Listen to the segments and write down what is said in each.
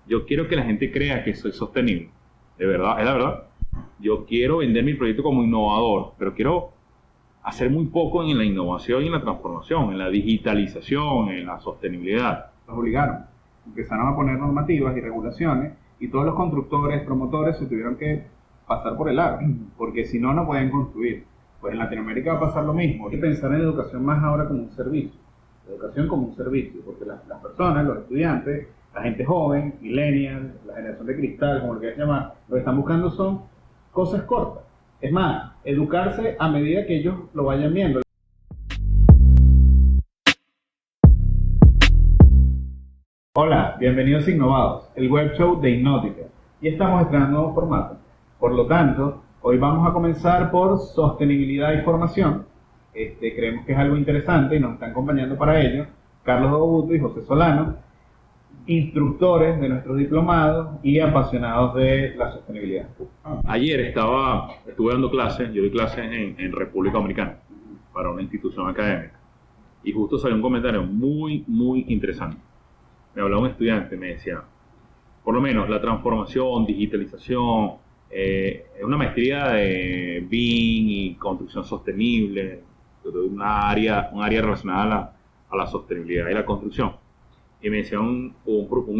Yo quiero que la gente crea que soy sostenible. De verdad, es la verdad. Yo quiero vender mi proyecto como innovador, pero quiero hacer muy poco en la innovación y en la transformación, en la digitalización, en la sostenibilidad. Los obligaron, empezaron a poner normativas y regulaciones y todos los constructores, promotores se tuvieron que pasar por el aro, porque si no, no pueden construir. Pues en Latinoamérica va a pasar lo mismo. Hay que pensar en educación más ahora como un servicio, educación como un servicio, porque las personas, los estudiantes, la gente joven, millennials, la generación de cristal, como lo quieras llamar, lo que están buscando son cosas cortas. Es más, educarse a medida que ellos lo vayan viendo. Hola, bienvenidos a Innovados, el web show de Innótica. Y estamos estrenando un nuevo formato. Por lo tanto, hoy vamos a comenzar por sostenibilidad y formación. Creemos que es algo interesante y nos están acompañando para ello Carlos Dobuto y José Solano, instructores de nuestros diplomados y apasionados de la sostenibilidad. Ayer estuve dando clases, yo doy clases en República Dominicana para una institución académica y justo salió un comentario muy interesante. Me hablaba un estudiante, me decía, por lo menos la transformación, digitalización, es una maestría de BIM y construcción sostenible, un área relacionada a la sostenibilidad y la construcción. Y me decía un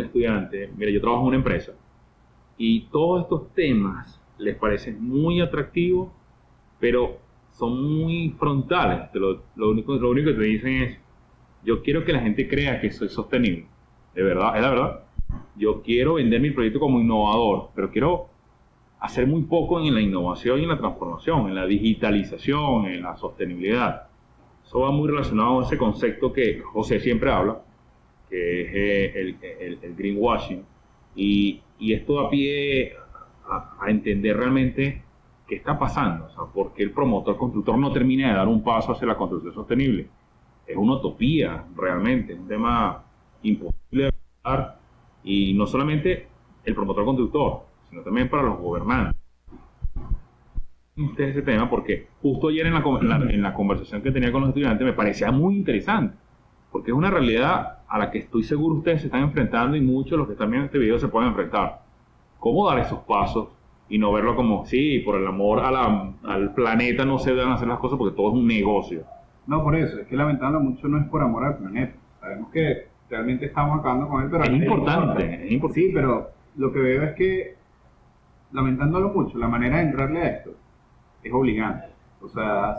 estudiante, mira, yo trabajo en una empresa y todos estos temas les parecen muy atractivos, pero son muy frontales. Lo único que te dicen es, yo quiero que la gente crea que soy sostenible. De verdad, es la verdad. Yo quiero vender mi proyecto como innovador, pero quiero hacer muy poco en la innovación y en la transformación, en la digitalización, en la sostenibilidad. Eso va muy relacionado a ese concepto que José siempre habla, que es el greenwashing, y esto da pie a entender realmente qué está pasando, o sea, por qué el promotor constructor no termina de dar un paso hacia la construcción sostenible. Es una utopía realmente, es un tema imposible de lograr, y no solamente el promotor constructor, sino también para los gobernantes. Ese tema porque justo ayer en la conversación que tenía con los estudiantes me parecía muy interesante, porque es una realidad a la que estoy seguro ustedes se están enfrentando y muchos de los que están viendo este video se pueden enfrentar. ¿Cómo dar esos pasos y no verlo como, sí, por el amor al planeta no se deben hacer las cosas porque todo es un negocio? No, por eso, es que lamentándolo mucho no es por amor al planeta. Sabemos que realmente estamos acabando con él, pero Es importante. Sí, pero lo que veo es que, lamentándolo mucho, la manera de entrarle a esto es obligante. O sea,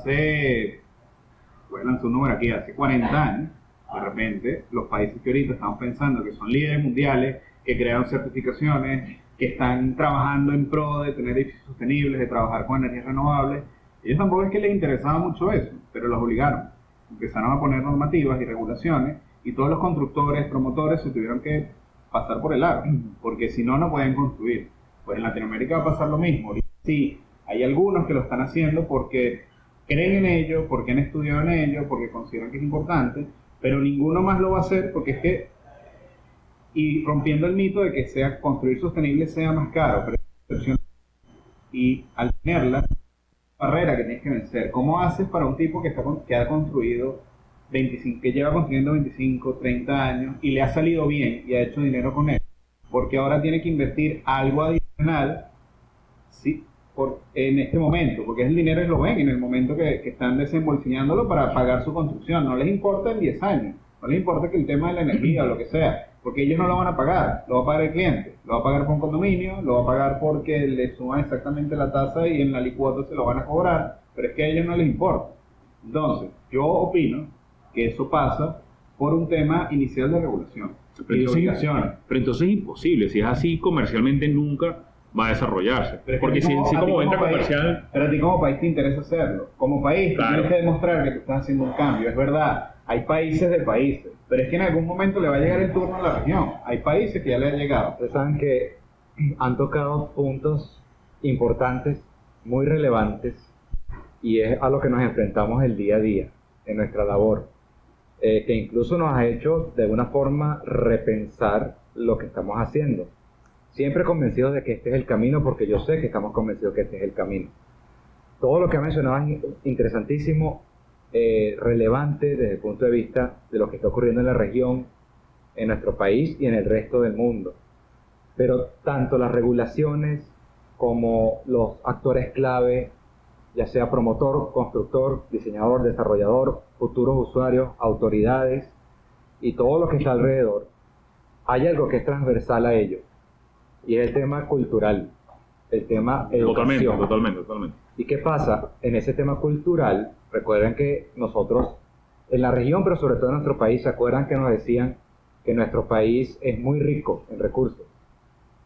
voy a lanzar un número aquí, hace 40 años, de repente, los países que ahorita estamos pensando que son líderes mundiales, que crearon certificaciones, que están trabajando en pro de tener edificios sostenibles, de trabajar con energías renovables, ellos tampoco es que les interesaba mucho eso, pero los obligaron. Empezaron a poner normativas y regulaciones y todos los constructores, promotores se tuvieron que pasar por el aro, porque si no, no pueden construir. Pues en Latinoamérica va a pasar lo mismo. Sí, hay algunos que lo están haciendo porque creen en ello, porque han estudiado en ello, porque consideran que es importante, pero ninguno más lo va a hacer porque es que, y rompiendo el mito de que construir sostenible sea más caro, pero y al tenerla, barrera que tienes que vencer. ¿Cómo haces para un tipo que ha construido 25, que lleva construyendo 25, 30 años y le ha salido bien y ha hecho dinero con él? Porque ahora tiene que invertir algo adicional, sí, en este momento, porque es el dinero y lo ven en el momento que están desembolsillándolo para pagar su construcción. No les importa en 10 años, no les importa que el tema de la energía o lo que sea, porque ellos no lo van a pagar, lo va a pagar el cliente, lo va a pagar por un condominio, lo va a pagar porque le suman exactamente la tasa y en la licuota se lo van a cobrar, pero es que a ellos no les importa. Entonces, yo opino que eso pasa por un tema inicial de regulación y de obligaciones. Pero entonces es imposible, si es así comercialmente nunca va a desarrollarse. Porque si como venta comercial... Pero a ti como país te interesa hacerlo. Como país claro, tienes que demostrar que tú estás haciendo un cambio. Es verdad, hay países de países, pero es que en algún momento le va a llegar el turno a la región. Hay países que ya le han llegado. Ustedes saben que han tocado puntos importantes, muy relevantes, y es a lo que nos enfrentamos el día a día en nuestra labor, que incluso nos ha hecho de alguna forma repensar lo que estamos haciendo. Siempre convencidos de que este es el camino, porque yo sé que estamos convencidos que este es el camino. Todo lo que ha mencionado es interesantísimo, relevante desde el punto de vista de lo que está ocurriendo en la región, en nuestro país y en el resto del mundo. pero tanto las regulaciones como los actores clave, ya sea promotor, constructor, diseñador, desarrollador, futuros usuarios, autoridades y todo lo que está alrededor, hay algo que es transversal a ello, y es el tema cultural, el tema educación. Totalmente. ¿Y qué pasa? En ese tema cultural, recuerden que nosotros, en la región, pero sobre todo en nuestro país, ¿se acuerdan que nos decían que nuestro país es muy rico en recursos?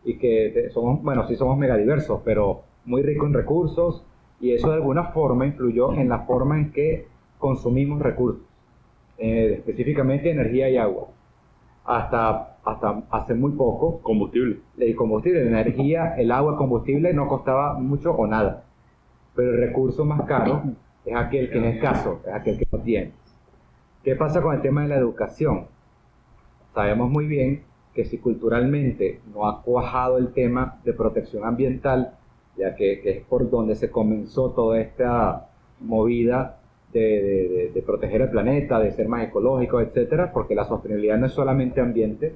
Y que somos, bueno, sí somos megadiversos, pero muy rico en recursos, y eso de alguna forma influyó en la forma en que consumimos recursos, específicamente energía y agua. Hasta hace muy poco, Combustible. el combustible, la energía, el agua, el combustible no costaba mucho o nada, pero el recurso más caro es aquel que es escaso, es aquel que no tiene. ¿Qué pasa con el tema de la educación? Sabemos muy bien que si culturalmente no ha cuajado el tema de protección ambiental, ya que es por donde se comenzó toda esta movida de proteger el planeta, de ser más ecológico, etcétera, porque la sostenibilidad no es solamente ambiente,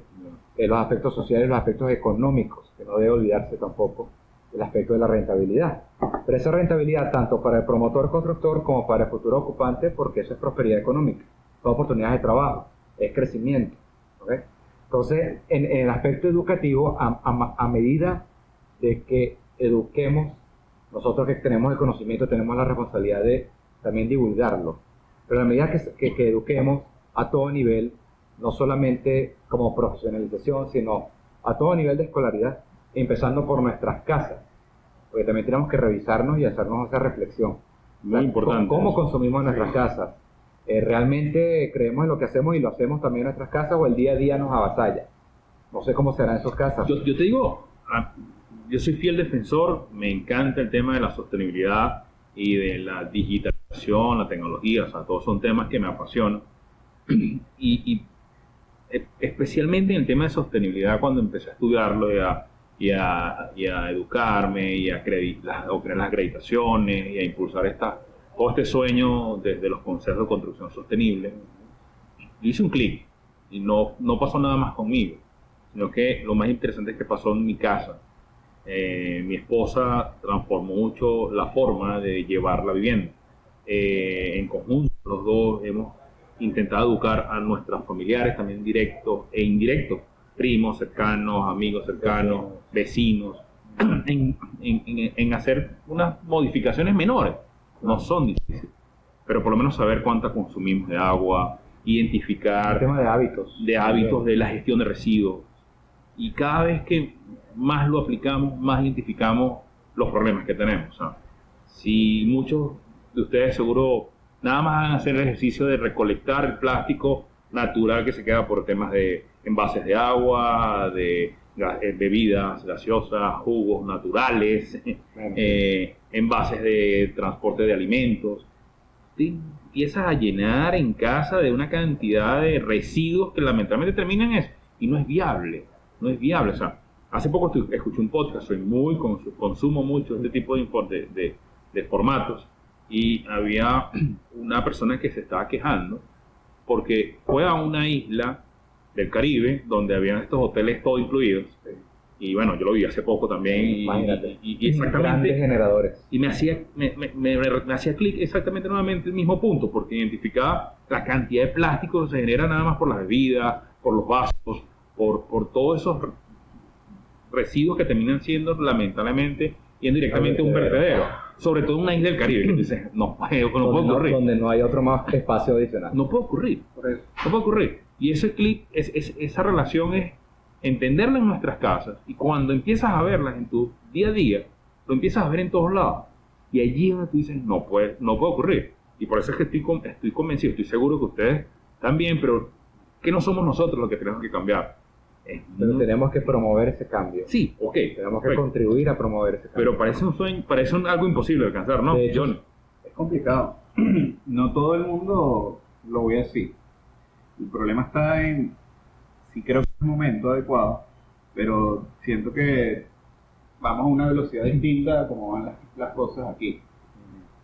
los aspectos sociales, los aspectos económicos, que no debe olvidarse tampoco el aspecto de la rentabilidad. Pero esa rentabilidad tanto para el promotor constructor como para el futuro ocupante, porque eso es prosperidad económica, son oportunidades de trabajo, es crecimiento. ¿Okay? Entonces, en el aspecto educativo, a medida de que eduquemos, nosotros que tenemos el conocimiento tenemos la responsabilidad de también divulgarlo, pero a medida que eduquemos a todo nivel, no solamente como profesionalización, sino a todo nivel de escolaridad, empezando por nuestras casas, porque también tenemos que revisarnos y hacernos esa reflexión. Muy importante. ¿Cómo consumimos en nuestras casas? ¿Realmente creemos en lo que hacemos y lo hacemos también en nuestras casas, o el día a día nos avasalla? No sé cómo será en sus casas. Yo te digo, yo soy fiel defensor, me encanta el tema de la sostenibilidad y de la digitalización, la tecnología, o sea, todos son temas que me apasionan. y especialmente en el tema de sostenibilidad, cuando empecé a estudiarlo y a educarme y a obtener las acreditaciones y a impulsar todo este sueño desde los consejos de construcción sostenible, hice un clic y no pasó nada más conmigo, sino que lo más interesante es que pasó en mi casa. Mi esposa transformó mucho la forma de llevar la vivienda. En conjunto, los dos hemos intentado educar a nuestros familiares, también directos e indirectos, primos cercanos, amigos cercanos, vecinos, en hacer unas modificaciones menores. No son difíciles, pero por lo menos saber cuánta consumimos de agua, identificar el tema de hábitos, de la gestión de residuos. Y cada vez que más lo aplicamos, más identificamos los problemas que tenemos. O sea, si muchos de ustedes seguro nada más van a hacer el ejercicio de recolectar el plástico natural que se queda por temas de envases de agua, de bebidas gaseosas, jugos naturales, envases de transporte de alimentos, te empiezas a llenar en casa de una cantidad de residuos que lamentablemente terminan en eso, y no es viable. O sea, hace poco escuché un podcast, consumo mucho este tipo de formatos, y había una persona que se estaba quejando porque fue a una isla del Caribe donde habían estos hoteles todo incluidos, y bueno, yo lo vi hace poco también, y exactamente grandes generadores, y me hacía clic exactamente nuevamente el mismo punto, porque identificaba la cantidad de plástico que se genera nada más por las bebidas, por los vasos, por todos esos residuos que terminan siendo lamentablemente yendo directamente a un vertedero, sobre todo en una isla del Caribe, que dices, no puede ocurrir. Donde no hay otro más espacio adicional. No puede ocurrir, no puede ocurrir. Y ese clic, esa relación es entenderla en nuestras casas, y cuando empiezas a verlas en tu día a día, lo empiezas a ver en todos lados. Y allí es donde tú dices, no puede ocurrir. Y por eso es que estoy convencido, estoy seguro que ustedes también, pero que no somos nosotros los que tenemos que cambiar. Pero tenemos que promover ese cambio. Sí, ok. Tenemos que contribuir a promover ese cambio. Pero parece un sueño, parece algo imposible de alcanzar, ¿no? De hecho, John. Es complicado. No todo el mundo lo ve así. El problema está en, sí creo que es el momento adecuado, pero siento que vamos a una velocidad distinta a cómo van las cosas aquí.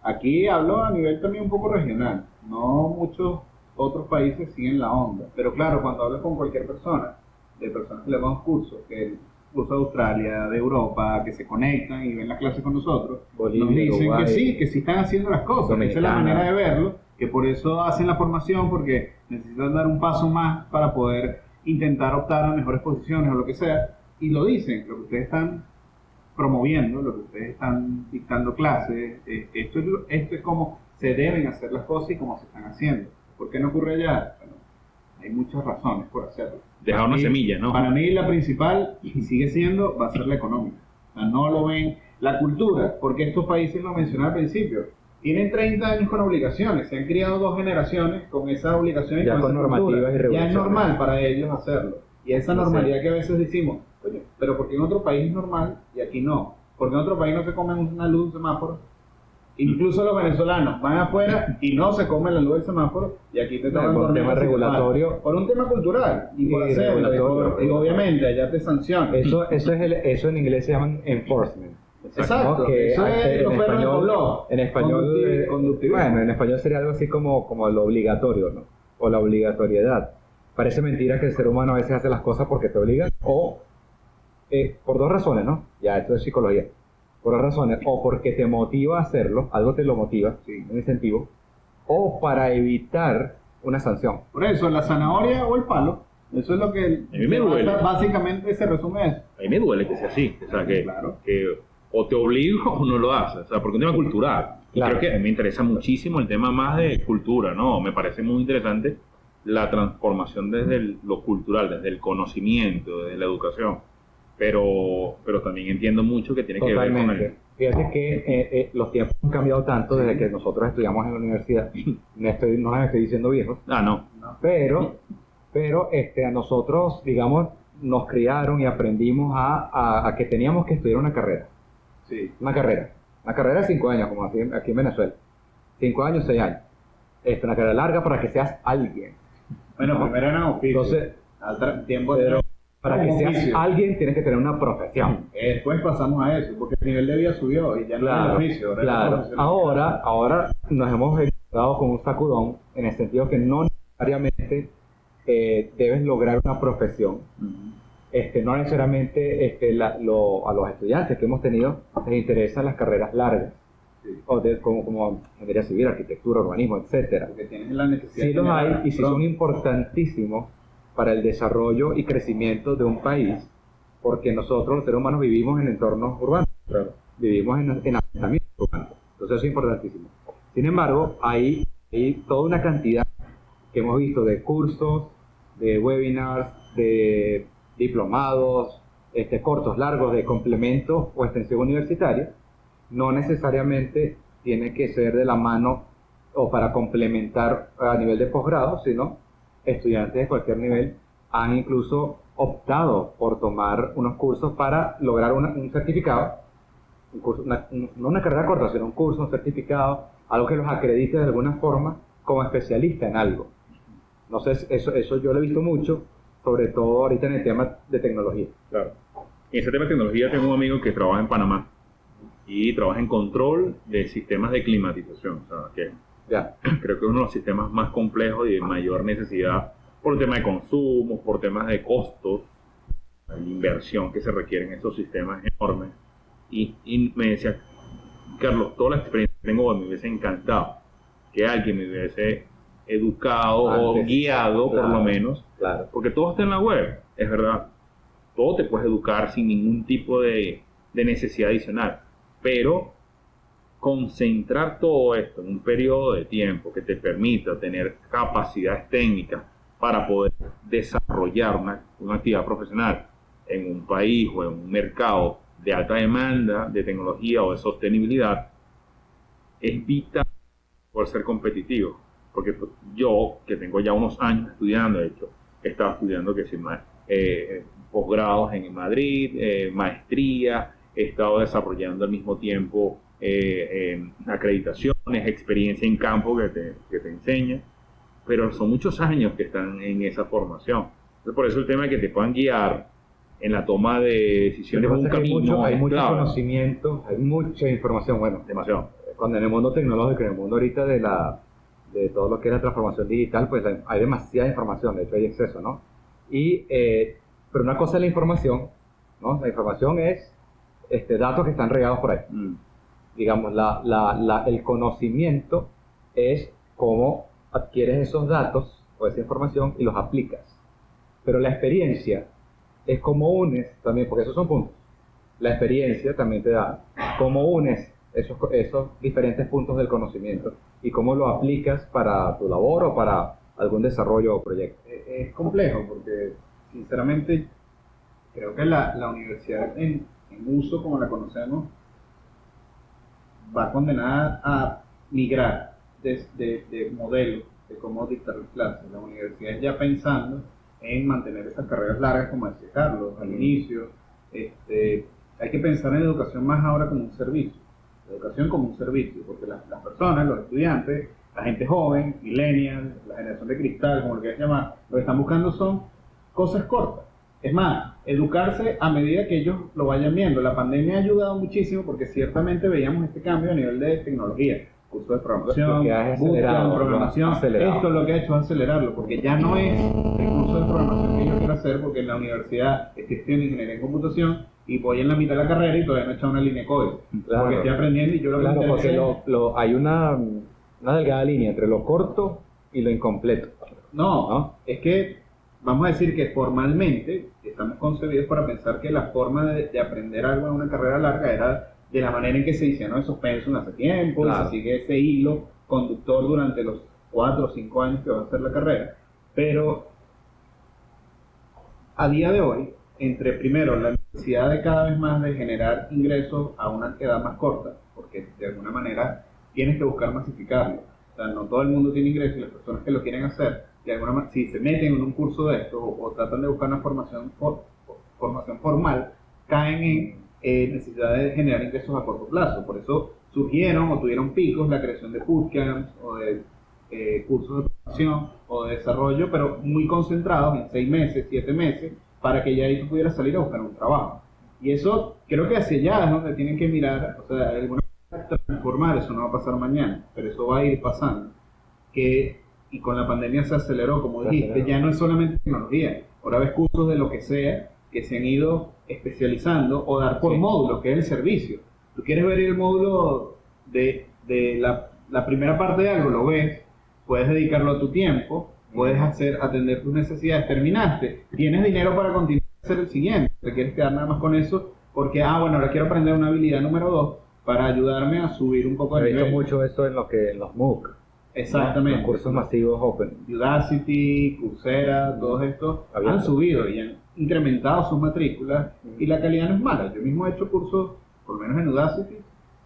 Aquí hablo a nivel también un poco regional. No muchos otros países siguen la onda. Pero claro, cuando hablas con cualquier persona, de personas que le damos cursos, que incluso de Australia, de Europa, que se conectan y ven las clases con nosotros, Bolivia, nos dicen Uruguay, que sí están haciendo las cosas, que esa es la Dominicana. manera de verlo, que por eso hacen la formación, porque necesitan dar un paso más para poder intentar optar a mejores posiciones o lo que sea, y lo dicen, lo que ustedes están promoviendo, lo que ustedes están dictando clases, esto es como se deben hacer las cosas y cómo se están haciendo. ¿Por qué no ocurre allá? Bueno, hay muchas razones por hacerlo. Dejar una semilla, ¿no? Para mí la principal, y sigue siendo, va a ser la económica. O sea, no lo ven. La cultura, porque estos países, lo mencioné al principio, tienen 30 años con obligaciones, se han criado 2 generaciones con esas obligaciones. Ya con con esa normativas cultura. y Ya es regulaciones. normal para ellos hacerlo. Y esa No sé. normalidad que a veces decimos, coño, pero porque en otro país es normal y aquí no. Porque en otro país no se comen una luz, un semáforo. Incluso los venezolanos van afuera y no se comen la luz del semáforo y aquí te No, toman por un tormentas tema y te regulatorio. paran. Por un tema cultural y por Y hacerlo. regulatorio. Y obviamente allá te sancionan. Eso en inglés se llaman enforcement. Exacto, ¿no? Que eso es en los perros de español, Pablo. en español, Conductivismo. bueno, en español sería algo así como lo obligatorio, ¿no? O la obligatoriedad. Parece mentira que el ser humano a veces hace las cosas porque te obligan, o por 2 razones, ¿no? Ya, esto es psicología. Por 2 razones, o porque te motiva a hacerlo, algo te lo motiva, Sí. un incentivo, o para evitar una sanción. Por eso, la zanahoria o el palo, eso es lo que A mí me duele. básicamente se resume a eso. A mí me duele que sea así, o sea, Claro. que o te obligo o no lo haces, o sea, porque es un tema cultural. Y Claro. creo que me interesa muchísimo el tema más de cultura, ¿no? Me parece muy interesante la transformación desde lo cultural, desde el conocimiento, desde la educación. Pero también entiendo mucho que tiene que ver con Totalmente. Fíjate que los tiempos han cambiado tanto desde que nosotros estudiamos en la universidad. No les estoy diciendo viejos, Ah, no. pero a nosotros, digamos, nos criaron y aprendimos a que teníamos que estudiar una carrera. Sí. Una carrera de 5 años, como aquí en Venezuela. 5 años, 6 años. Una carrera larga para que seas alguien. Bueno, ¿no? primero eran oficios. Entonces, Al tiempo pero para que como seas oficio. alguien tienes que tener una profesión. Después pasamos a eso, porque el nivel de vida subió y ya no Claro, era oficio. ahora era claro. profesional. Ahora nos hemos encontrado con un sacudón en el sentido que no necesariamente debes lograr una profesión. Ujú. No necesariamente a los estudiantes que hemos tenido les interesan las carreras largas, Sí. o como ingeniería civil, arquitectura, urbanismo, etcétera. Porque tienes la necesidad. Sí los hay general. y sí son importantísimos para el desarrollo y crecimiento de un país, porque nosotros los seres humanos vivimos en entornos urbanos, Claro. vivimos en asentamientos urbanos, entonces eso es importantísimo. Sin embargo, hay toda una cantidad que hemos visto de cursos, de webinars, de diplomados, cortos, largos, de complementos o extensión universitaria. No necesariamente tiene que ser de la mano o para complementar a nivel de posgrado, sino estudiantes de cualquier nivel han incluso optado por tomar unos cursos para lograr un certificado, un curso, no una carrera corta, sino un curso, un certificado, algo que los acredite de alguna forma como especialista en algo. No sé, eso yo lo he visto mucho, sobre todo ahorita en el tema de tecnología. Claro. En ese tema de tecnología tengo un amigo que trabaja en Panamá y trabaja en control de sistemas de climatización, o sea, que Ya, creo que es uno de los sistemas más complejos y de mayor necesidad por tema de consumo, por temas de costos, la inversión que se requiere en esos sistemas es enorme. Y me decía, Carlos, toda la experiencia que tengo me hubiese encantado que alguien me hubiese educado o Antes, guiado, claro. por lo menos, claro. porque todo está en la web, es verdad. Todo te puedes educar sin ningún tipo de necesidad adicional, pero concentrar todo esto en un periodo de tiempo que te permita tener capacidades técnicas para poder desarrollar una actividad profesional en un país o en un mercado de alta demanda de tecnología o de sostenibilidad es vital por ser competitivo. Porque yo, que tengo ya unos años estudiando, de hecho, he estado estudiando que si posgrados en Madrid, maestría, he estado desarrollando al mismo tiempo acreditaciones, experiencia en campo que te enseña, pero son muchos años que están en esa formación. Entonces, por eso el tema de que te puedan guiar en la toma de decisiones Lo es que un pasa es que camino, hay es mucho clave. conocimiento, hay mucha información. Bueno, Demasiado. cuando en el mundo tecnológico, en el mundo ahorita de todo lo que es la transformación digital, pues hay demasiada información, de hecho hay exceso, ¿no? Pero una cosa es la información ¿no? La información es datos que están regados por ahí. Digamos, el conocimiento es cómo adquieres esos datos o esa información y los aplicas. Pero la experiencia es cómo unes también, porque esos son puntos. La experiencia también te da cómo unes esos diferentes puntos del conocimiento y cómo lo aplicas para tu labor o para algún desarrollo o proyecto. Es complejo porque, sinceramente, creo que la universidad en uso como la conocemos va condenada a migrar de modelo de cómo dictar las clases. La universidad ya pensando en mantener esas carreras largas, como decía Carlos al inicio. Hay que pensar en la educación más ahora como un servicio. La educación como un servicio, porque las personas, los estudiantes, la gente joven, millennials, la generación de cristal, como lo quieras llamar, lo que están buscando son cosas cortas. Es más, educarse a medida que ellos lo vayan viendo. La pandemia ha ayudado muchísimo porque ciertamente veíamos este cambio a nivel de tecnología. Curso de programación, bootcamp, programación. Esto lo que ha hecho es acelerarlo, porque ya no es el curso de programación que yo quiero hacer, porque en la universidad estoy estudiando ingeniería en computación y voy en la mitad de la carrera y todavía no he echado una línea de código. Claro. Porque estoy aprendiendo y yo lo que Claro, porque interesa hay una delgada línea entre lo corto y lo incompleto. No, es que vamos a decir que formalmente estamos concebidos para pensar que la forma de aprender algo en una carrera larga era de la manera en que se hicieron esos pensum hace tiempo, claro. Y se sigue ese hilo conductor durante los 4 o 5 años que va a ser la carrera. Pero a día de hoy, entre primero la necesidad de cada vez más de generar ingresos a una edad más corta, porque de alguna manera tienes que buscar masificarlo. O sea, no todo el mundo tiene ingresos y las personas que lo quieren hacer, de alguna manera, si se meten en un curso de esto o tratan de buscar una formación formal, caen en necesidad de generar ingresos a corto plazo. Por eso surgieron o tuvieron picos la creación de bootcamps o de cursos de formación o de desarrollo, pero muy concentrados en 6 meses, 7 meses, para que ya ahí tú pudieras salir a buscar un trabajo. Y eso creo que hacia allá es donde tienen que mirar, o sea, de alguna manera transformar. Eso no va a pasar mañana, pero eso va a ir pasando. Y con la pandemia se aceleró, como dijiste, ya no es solamente tecnología. Ahora ves cursos de lo que sea que se han ido especializando o dar por módulo, que es el servicio. Tú quieres ver el módulo de la primera parte de algo, lo ves, puedes dedicarlo a tu tiempo, puedes atender tus necesidades, terminaste, tienes dinero para continuar a hacer el siguiente, te quieres quedar nada más con eso, porque, bueno, ahora quiero aprender una habilidad número 2 para ayudarme a subir un poco de nivel. He visto mucho eso en los MOOC. Exactamente. Los cursos masivos open. Udacity, Coursera, todos estos han subido y han incrementado sus matrículas y la calidad no es mala. Yo mismo he hecho cursos, por lo menos en Udacity,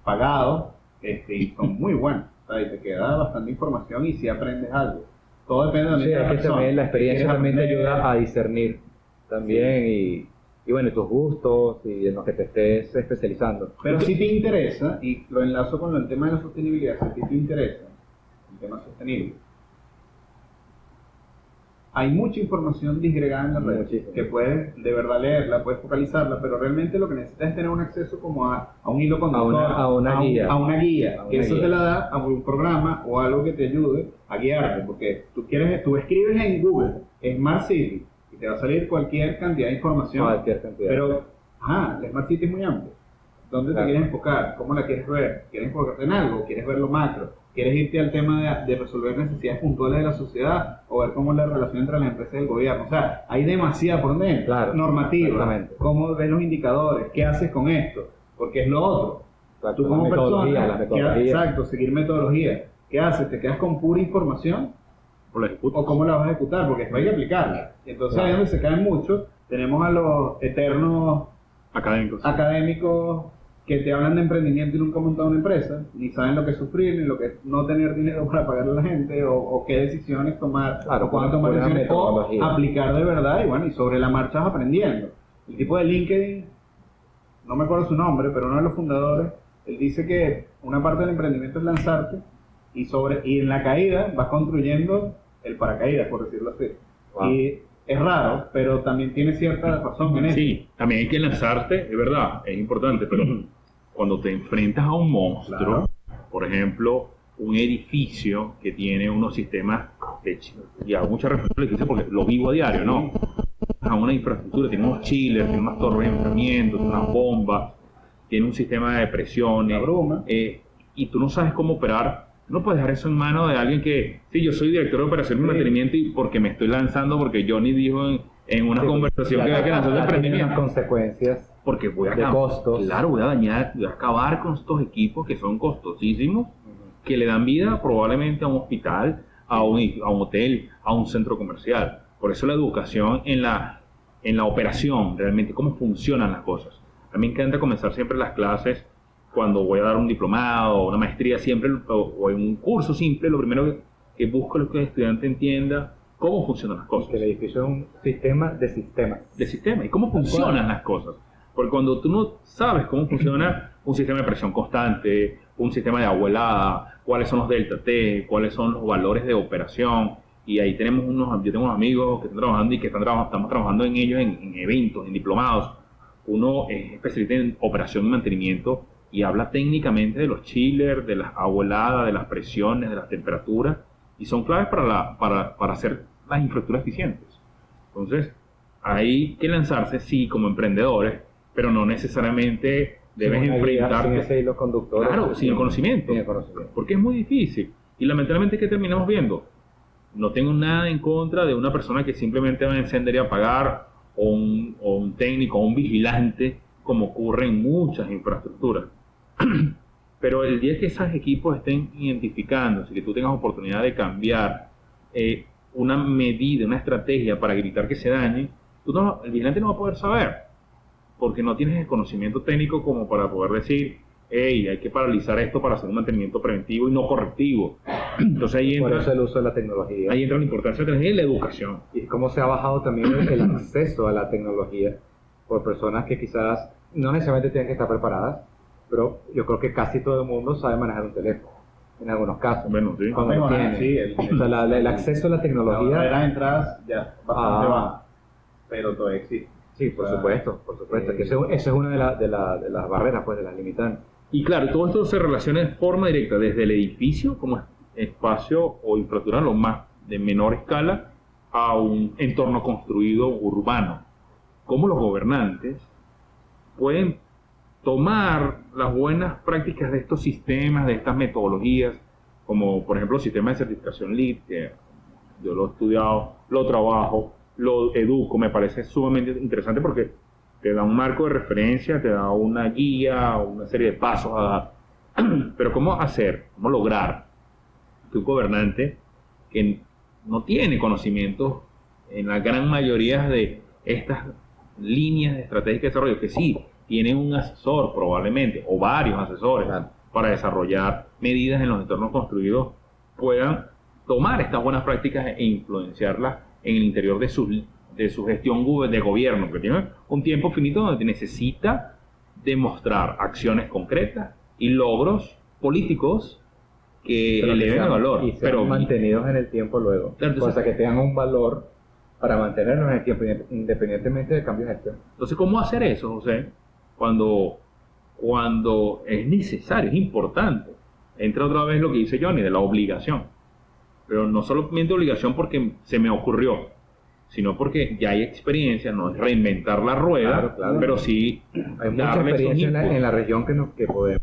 pagados, y son muy buenos. O sea, y te queda bastante información y si aprendes algo. Todo depende también de la persona. También la experiencia también te ayuda a discernir también y bueno, tus gustos y en lo que te estés especializando. Pero si te interesa, y lo enlazo con el tema de la sostenibilidad, si te interesa el tema sostenible, hay mucha información disgregada en la red que puedes de verdad leerla, puedes focalizarla, pero realmente lo que necesitas es tener un acceso como a un hilo conductor, a una guía, que eso te la da a un programa o algo que te ayude a guiarte, porque tú escribes en Google Smart City y te va a salir cualquier cantidad de información, pero la Smart City es muy amplia. ¿Dónde te quieres enfocar? ¿Cómo la quieres ver? ¿Quieres enfocarte en algo? ¿Quieres ver lo macro? ¿Quieres irte al tema de resolver necesidades puntuales de la sociedad o ver cómo es la relación entre las empresas y el gobierno? O sea, hay demasiado por dentro. Claro, normativa, cómo ves los indicadores, qué haces con esto, porque es lo otro. Tú como persona, seguir metodologías. ¿Qué haces? ¿Te quedas con pura información? ¿O cómo la vas a ejecutar? Porque después hay que aplicarla. Y entonces ahí es donde se caen muchos. Tenemos a los eternos académicos que te hablan de emprendimiento y nunca han montado una empresa, ni saben lo que es sufrir, ni lo que es no tener dinero para pagarle a la gente, o qué decisiones tomar, o cuándo tomar decisiones, o aplicar de verdad, y bueno, y sobre la marcha vas aprendiendo. El tipo de LinkedIn, no me acuerdo su nombre, pero uno de los fundadores, él dice que una parte del emprendimiento es lanzarte, y en la caída vas construyendo el paracaídas, por decirlo así. Wow. Y es raro, pero también tiene cierta razón en eso. Sí, también hay que lanzarte, es verdad, es importante, pero cuando te enfrentas a un monstruo, por ejemplo, un edificio que tiene unos sistemas, y hago mucha reflexión porque lo vivo a diario, ¿no? a una infraestructura, tiene unos chillers, tiene unas torres de enfriamiento, tiene unas bombas, tiene un sistema de presiones, La bruma. y tú no sabes cómo operar. No puedes dejar eso en manos de alguien que, sí, yo soy director de operación y mantenimiento y porque me estoy lanzando, porque Johnny dijo en una conversación que había que lanzar de tiene unas emprendimiento. consecuencias Porque voy a de costos. Claro, voy a dañar, voy a acabar con estos equipos que son costosísimos, que le dan vida probablemente a un hospital, a un hotel, a un centro comercial. Por eso la educación en la operación, realmente cómo funcionan las cosas. A mí me encanta comenzar siempre las clases cuando voy a dar un diplomado o una maestría, siempre, o en un curso simple, lo primero que busco es que el estudiante entienda cómo funcionan las cosas. Que el edificio es un sistema de sistemas. De sistema y cómo funcionan las cosas. Porque cuando tú no sabes cómo funciona un sistema de presión constante, un sistema de agua helada, cuáles son los delta T, cuáles son los valores de operación, y ahí yo tengo unos amigos que están trabajando y que estamos trabajando en ellos en eventos, en diplomados. Uno es especialista en operación y mantenimiento y habla técnicamente de los chillers, de las agua helada, de las presiones, de las temperaturas, y son claves para hacer las infraestructuras eficientes. Entonces, hay que lanzarse, sí, como emprendedores, pero no necesariamente debes enfrentarte. Sin ese hilo conductor. Claro, sin el conocimiento. Sin el conocimiento. Porque es muy difícil. Y lamentablemente, ¿qué terminamos viendo? No tengo nada en contra de una persona que simplemente va a encender y apagar, o un técnico, o un vigilante, como ocurre en muchas infraestructuras. Pero el día que esos equipos estén identificándose, que tú tengas oportunidad de cambiar una medida, una estrategia para evitar que se dañe, el vigilante no va a poder saber, porque no tienes el conocimiento técnico como para poder decir, hey, hay que paralizar esto para hacer un mantenimiento preventivo y no correctivo. Entonces ahí Por entra, eso el uso de la tecnología. ahí entra la importancia de la tecnología y la educación. Y cómo se ha bajado también el acceso a la tecnología por personas que quizás no necesariamente tienen que estar preparadas, pero yo creo que casi todo el mundo sabe manejar un teléfono, en algunos casos. Bueno, sí. Cuando lo tiene. Sí, O sea, el acceso a la la tecnología. barrera de entradas ya bastante baja, pero todavía existe. Sí, por supuesto. Que eso es una de las barreras, pues, de las limitantes. Y claro, todo esto se relaciona de forma directa desde el edificio como espacio o infraestructura lo más de menor escala a un entorno construido urbano. Cómo los gobernantes pueden tomar las buenas prácticas de estos sistemas, de estas metodologías, como por ejemplo el sistema de certificación LEED, que yo lo he estudiado, lo trabajo, lo educo, me parece sumamente interesante porque te da un marco de referencia, te da una guía, una serie de pasos a dar. Pero ¿cómo lograr que un gobernante que no tiene conocimiento en la gran mayoría de estas líneas de estrategia de desarrollo, que sí tienen un asesor probablemente, o varios asesores, para desarrollar medidas en los entornos construidos, puedan tomar estas buenas prácticas e influenciarlas en el interior de su gestión de gobierno, que tiene un tiempo finito donde necesita demostrar acciones concretas y logros políticos que eleven el valor. Y sean mantenidos en el tiempo luego. Claro, entonces, o sea, que tengan un valor para mantenernos en el tiempo, independientemente del cambio de gestión. Entonces, ¿cómo hacer eso, José? Cuando es necesario, es importante. Entra otra vez lo que dice Johnny, de la obligación. Pero no solamente obligación porque se me ocurrió, sino porque ya hay experiencia, no es reinventar la rueda, Claro. pero sí hay mucha darle esos experiencia en la inputs. región que podemos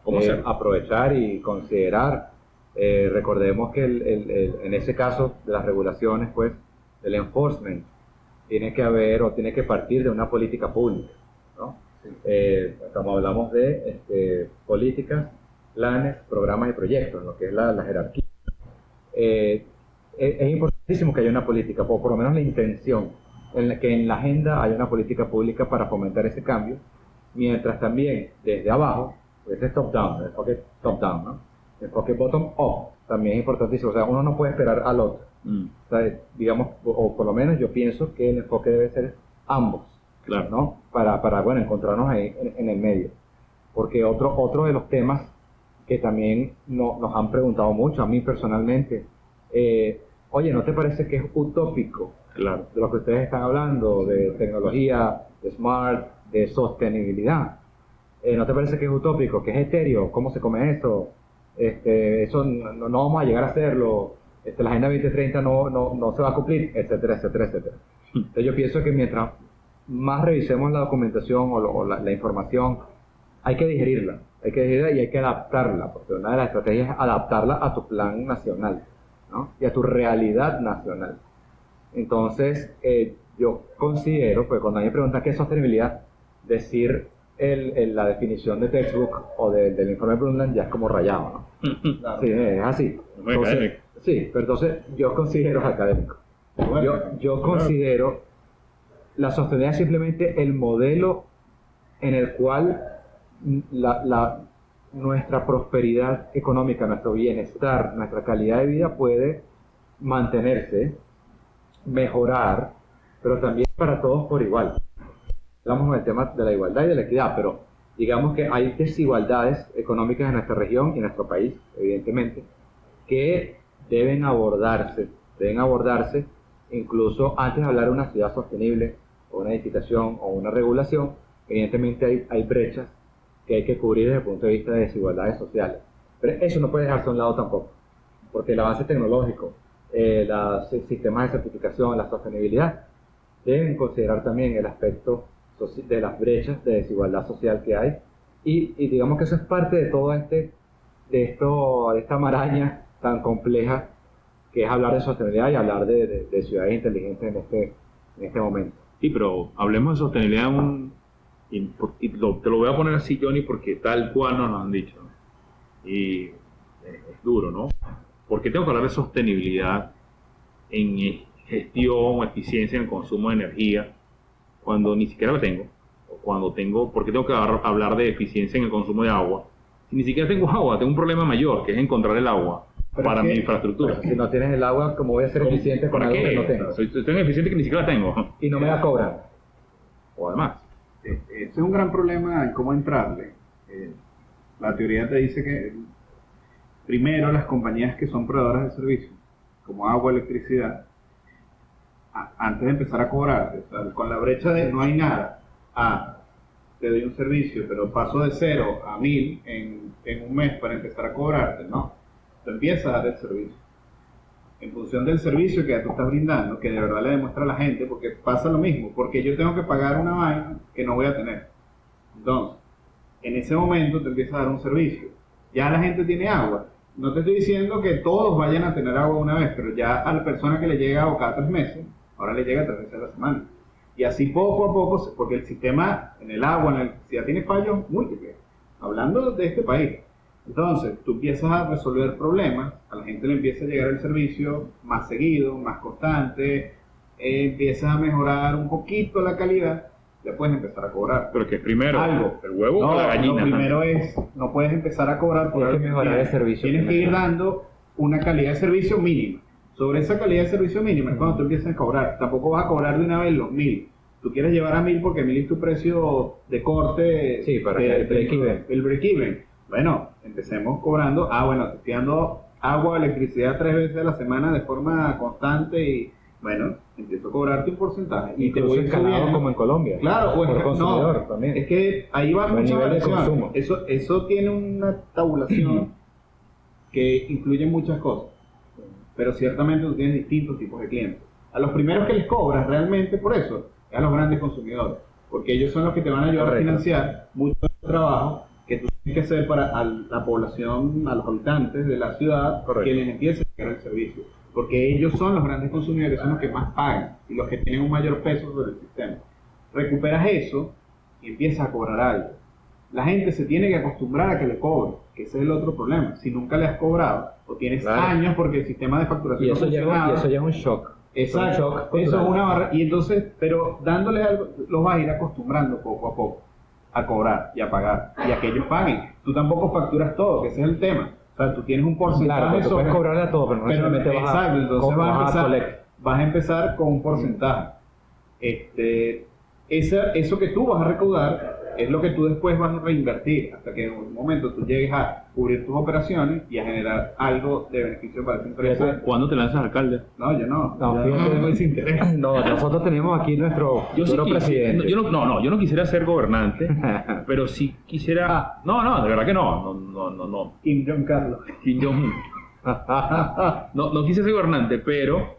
¿Cómo hacerlo? aprovechar y considerar. Recordemos que en ese caso de las regulaciones, pues, el enforcement tiene que partir de una política pública, ¿no? Como hablamos de políticas, planes, programas y proyectos, lo que es la jerarquía. Es importantísimo que haya una política, por lo menos la intención, que en la agenda haya una política pública para fomentar ese cambio, mientras también desde abajo, ese es top-down, el enfoque top-down, ¿no? El enfoque bottom-up también es importantísimo, o sea, uno no puede esperar al otro. O sea, digamos, o por lo menos yo pienso que el enfoque debe ser ambos, Claro. ¿no? Para bueno, encontrarnos ahí en el medio. Porque otro de los temas que también nos han preguntado mucho, a mí personalmente, oye, ¿no te parece que es utópico Claro. de lo que ustedes están hablando, de tecnología, de smart, de sostenibilidad? ¿No te parece que es utópico, que es etéreo? ¿Cómo se come eso? Eso no vamos a llegar a hacerlo, la Agenda 2030 no se va a cumplir, etcétera, etcétera, etcétera. Entonces yo pienso que mientras más revisemos la documentación o la información, hay que digerirla y hay que adaptarla, porque una de las estrategias es adaptarla a tu plan nacional, ¿no? Y a tu realidad nacional. Entonces, yo considero, pues cuando a mí me preguntan qué es sostenibilidad, decir la definición de textbook o del informe Brundtland ya es como rayado, ¿no? Claro. Sí, es así. Muy académico. Sí, pero entonces yo considero académico. Bueno, Yo considero la sostenibilidad simplemente el modelo en el cual nuestra prosperidad económica, nuestro bienestar, nuestra calidad de vida puede mantenerse, mejorar, pero también para todos por igual. Hablamos del tema de la igualdad y de la equidad, pero digamos que hay desigualdades económicas en nuestra región y en nuestro país, evidentemente, que deben abordarse incluso antes de hablar de una ciudad sostenible o una edificación o una regulación. Evidentemente hay brechas que hay que cubrir desde el punto de vista de desigualdades sociales, pero eso no puede dejarse a un lado tampoco, porque el avance tecnológico, los sistemas de certificación, la sostenibilidad deben considerar también el aspecto de las brechas de desigualdad social que hay, y digamos que eso es parte de todo de esta maraña tan compleja que es hablar de sostenibilidad y hablar de ciudades inteligentes en este momento. Sí, pero hablemos de sostenibilidad te lo voy a poner así, Johnny, porque tal cual nos lo han dicho, ¿no? Y es duro, ¿no? ¿Por qué tengo que hablar de sostenibilidad en gestión o eficiencia en el consumo de energía cuando ni siquiera la tengo? O cuando tengo, ¿por qué tengo que hablar de eficiencia en el consumo de agua? Si ni siquiera tengo agua, tengo un problema mayor, que es encontrar el agua para mi infraestructura. Si no tienes el agua, ¿cómo voy a ser eficiente con algo que no tengo? Soy tan eficiente que ni siquiera la tengo. Y no me la cobran. O además. Ese es un gran problema en cómo entrarle. La teoría te dice que primero las compañías que son proveedoras de servicios, como agua, electricidad, antes de empezar a cobrarte, o sea, con la brecha de no hay nada, te doy un servicio, pero paso de 0 a 1000 en un mes para empezar a cobrarte, ¿no? Tú empiezas a dar el servicio. En función del servicio que tú estás brindando, que de verdad le demuestra a la gente, porque pasa lo mismo, porque yo tengo que pagar una vaina que no voy a tener. Entonces, en ese momento te empiezas a dar un servicio. Ya la gente tiene agua. No te estoy diciendo que todos vayan a tener agua una vez, pero ya a la persona que le llega agua cada 3 meses, ahora le llega 3 veces a la semana. Y así poco a poco, porque el sistema en el agua, en la electricidad, tiene fallos múltiples. Hablando de este país. Entonces, tú empiezas a resolver problemas, a la gente le empieza a llegar el servicio más seguido, más constante, empiezas a mejorar un poquito la calidad, ya puedes empezar a cobrar. Pero que es primero, algo. ¿el huevo o la gallina? Lo primero es, no puedes empezar a cobrar por Tienes que mejorar el servicio. Tienes que ir dando una calidad de servicio mínima. Sobre esa calidad de servicio mínima es cuando tú empiezas a cobrar. Tampoco vas a cobrar de una vez los 1000. Tú quieres llevar a 1000 porque 1000 es tu precio de corte. Sí, para que el break-even. El break-even. Bueno, empecemos cobrando. Bueno, te estoy dando agua, electricidad 3 veces a la semana de forma constante y, bueno, empiezo a cobrarte un porcentaje. Y te Incluso voy escalado subiendo. como en Colombia. Claro, por bueno, consumidor no, también. es que ahí va Buen mucha nivel de variación. consumo. Eso tiene una tabulación que incluye muchas cosas, pero ciertamente tú tienes distintos tipos de clientes. A los primeros que les cobras realmente por eso es a los grandes consumidores, porque ellos son los que te van a ayudar Correcto. a financiar mucho trabajo que tú tienes que hacer para la población, a los habitantes de la ciudad, Correcto. que les empiece a llegar el servicio. Porque ellos son los grandes consumidores, son los que más pagan y los que tienen un mayor peso sobre el sistema. Recuperas eso y empiezas a cobrar algo. La gente se tiene que acostumbrar a que le cobren, que ese es el otro problema. Si nunca le has cobrado o tienes Claro. años porque el sistema de facturación Y eso no ya funcionaba. es un shock. Exacto, Un shock eso cultural. es una barrera. Y entonces, pero dándole algo, los vas a ir acostumbrando poco a poco a cobrar y a pagar y a que ellos paguen. Tú tampoco facturas todo, que ese es el tema. O sea, tú tienes un porcentaje Claro, tú puedes cobrarle a todo, pero no necesariamente exacto, entonces collect. vas a empezar con un porcentaje. Eso que tú vas a recaudar es lo que tú después vas a reinvertir hasta que en un momento tú llegues a cubrir tus operaciones y a generar algo de beneficio para tu empresa. ¿Cuándo te lanzas alcalde? No, yo no. No, Yo fíjate. tengo ese interés. No, nosotros tenemos aquí nuestro Yo sí futuro presidente. yo no quisiera ser gobernante, pero sí quisiera. No, de verdad que no. Kim Jong Carlos. Kim Jong-un. No quise ser gobernante, pero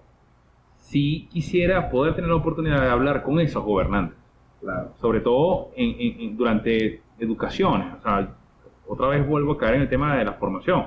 sí quisiera poder tener la oportunidad de hablar con esos gobernantes, Claro. sobre todo durante educaciones. O sea, otra vez vuelvo a caer en el tema de la formación,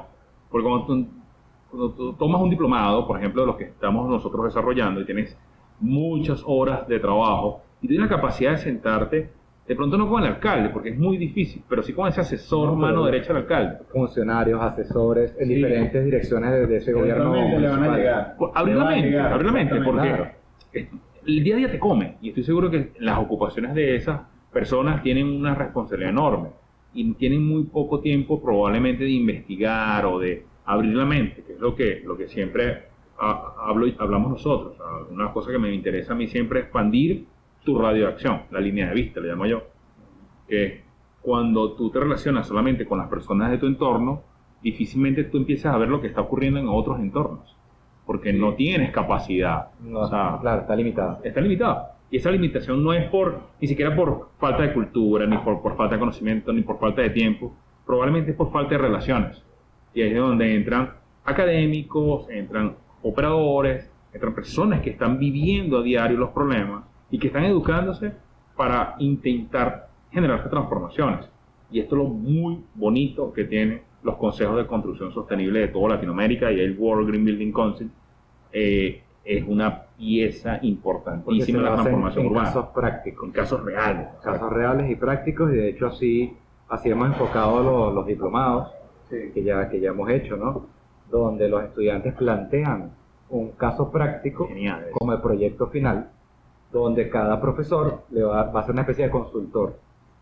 porque cuando tú tomas un diplomado, por ejemplo, de los que estamos nosotros desarrollando, y tienes muchas horas de trabajo, y tienes la capacidad de sentarte, de pronto no con el alcalde, porque es muy difícil, pero sí con ese asesor mano derecha del alcalde. Funcionarios, asesores en Sí. diferentes direcciones de ese gobierno Eventualmente le van a municipal. llegar. Abrir Le la va a mente, llegar, abrir la mente, porque exactamente. el día a día te come, y estoy seguro que las ocupaciones de esas personas tienen una responsabilidad enorme, y tienen muy poco tiempo probablemente de investigar o de abrir la mente, que es lo que siempre hablamos nosotros. Una cosa que me interesa a mí siempre es expandir tu radio de acción, la línea de vista, le llamo yo, que cuando tú te relacionas solamente con las personas de tu entorno, difícilmente tú empiezas a ver lo que está ocurriendo en otros entornos, porque no tienes capacidad. No, O sea, claro, está limitado. está limitado. Y esa limitación no es ni siquiera por falta de cultura, ni por falta de conocimiento, ni por falta de tiempo. Probablemente es por falta de relaciones. Y ahí es donde entran académicos, entran operadores, entran personas que están viviendo a diario los problemas y que están educándose para intentar generar estas transformaciones. Y esto es lo muy bonito que tienen los consejos de construcción sostenible de toda Latinoamérica y el World Green Building Council. Es una pieza importantísima en la transformación en urbana. casos prácticos. En casos reales. Casos reales y prácticos, y de hecho así hemos enfocado los diplomados Sí. que ya hemos hecho, ¿no? Donde los estudiantes plantean un caso práctico Genial eso. como el proyecto final, donde cada profesor va a ser una especie de consultor.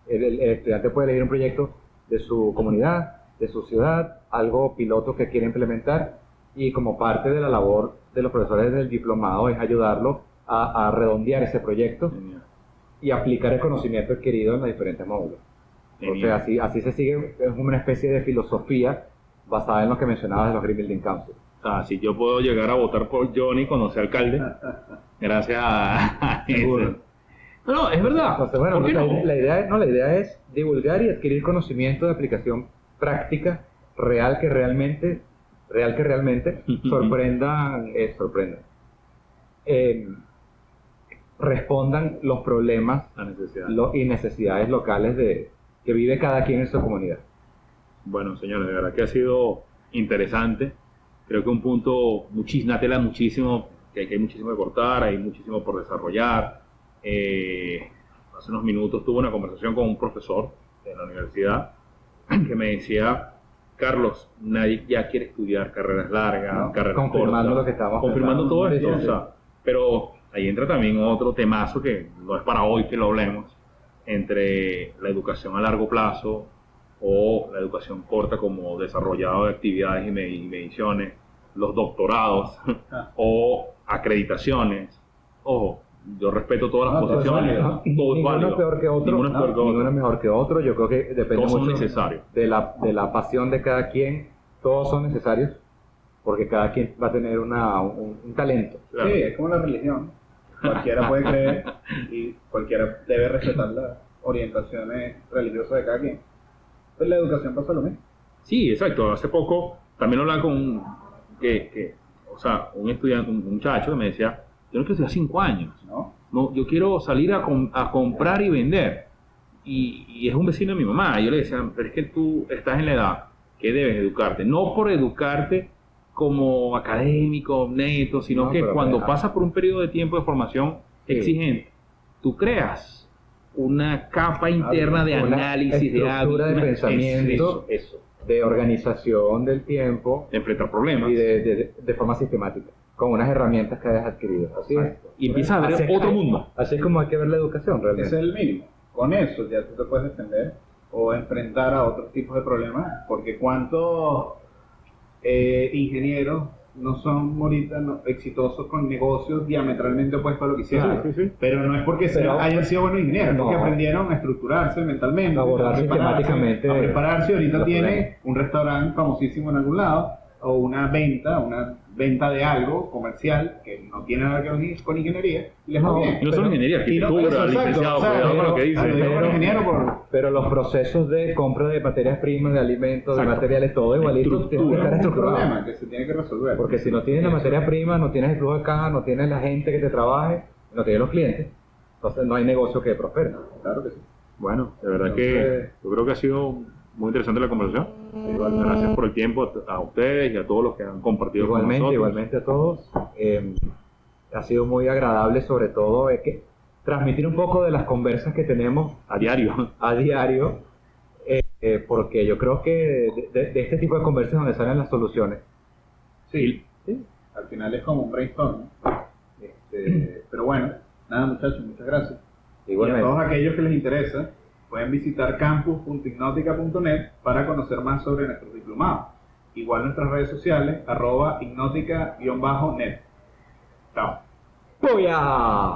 El estudiante puede elegir un proyecto de su comunidad, de su ciudad, algo piloto que quiere implementar, y como parte de la labor de los profesores del diplomado es ayudarlo a redondear ese proyecto Genial. y aplicar el conocimiento adquirido en los diferentes módulos. Genial. O sea, así se sigue, es una especie de filosofía basada en lo que mencionabas de los Green Building Council. O sea, si yo puedo llegar a votar por Johnny cuando sea alcalde, gracias a Seguro. No, es verdad. Entonces, bueno, ¿Por qué no? la idea es divulgar y adquirir conocimiento de aplicación práctica real que realmente sorprendan, respondan los problemas La necesidad. y necesidades locales que vive cada quien en su comunidad. Bueno, señores, de verdad que ha sido interesante. Creo que un punto, una tela muchísimo, que hay muchísimo que cortar, hay muchísimo por desarrollar. Hace unos minutos tuve una conversación con un profesor de la universidad que me decía: Carlos, nadie ya quiere estudiar carreras largas, No, carreras confirmando cortas, lo que estábamos confirmando todo pensando. esto. Sí, sí, O sea, pero ahí entra también otro temazo que no es para hoy que lo hablemos, entre la educación a largo plazo o la educación corta como desarrollado de actividades y mediciones, los doctorados o acreditaciones. Ojo, yo respeto todas las No, todo es posiciones, válido. todo es Ninguno válido. es peor que otro. Ninguno es peor que otro. Ninguno es mejor que otro. Yo creo que depende Todos son mucho necesarios. de la pasión de cada quien. Todos son necesarios porque cada quien va a tener un talento. Claro. Sí, es como la religión. Cualquiera puede creer y cualquiera debe respetar las orientaciones religiosas de cada quien. Pues la educación pasa lo mismo. Sí, exacto. Hace poco también hablaba con un estudiante, un muchacho que me decía: yo no quiero estudiar 5 años. No, yo quiero salir a comprar y vender. Y es un vecino de mi mamá. Y yo le decía: pero es que tú estás en la edad que debes educarte. No por educarte como académico, neto, sino No, que pero cuando deja. pasas por un periodo de tiempo de formación Sí. exigente, tú creas una capa interna de Una análisis, de estructura de hábitos, pensamiento. eso, De organización del tiempo de enfrentar problemas. y de forma sistemática, con unas herramientas que hayas adquirido. Así es. Y empiezas a ver otro mundo. Así es como hay que ver la educación Ese realmente. es el mínimo. Con eso ya tú te puedes defender o enfrentar a otros tipos de problemas. Porque cuántos ingenieros no son ahorita exitosos con negocios diametralmente opuestos a lo que hicieron. Sí, sí. Pero no es porque hayan sido buenos ingenieros, es porque No. aprendieron a estructurarse mentalmente, Abordar a prepararse, sistemáticamente a prepararse. Ahorita los tiene problemas. un restaurante famosísimo en algún lado, o una venta de algo comercial que no tiene nada que ver con ingeniería, y les va No, bien. No solo ingeniería, Y no- arquitectura, exacto, licenciado, o sea, cuidado con lo que lo dice. digo como ingeniero Pero los procesos de compra de materias primas, de alimentos, de Exacto. materiales, todo igualito, tiene que Estructura. estar es un estructurado. problema que se tiene que resolver. Porque si no tienes la materia prima, no tienes el flujo de caja, no tienes la gente que te trabaje, no tienes los clientes, entonces no hay negocio que prospere. Claro que sí. Bueno, de verdad que Entonces- yo creo que ha sido muy interesante la conversación. Gracias por el tiempo a ustedes y a todos los que han compartido con nosotros. Igualmente a todos. Ha sido muy agradable, sobre todo, es que transmitir un poco de las conversas que tenemos A diario. a diario, porque yo creo que de este tipo de conversas es donde salen las soluciones. Sí, al final es como un brainstorm, ¿no? Pero bueno, nada muchachos, muchas gracias. Y a Igualmente. todos aquellos que les interesa, pueden visitar campus.ignotica.net para conocer más sobre nuestros diplomados. Igual nuestras redes sociales, @ignotica_net. Chao. ¡Booyah!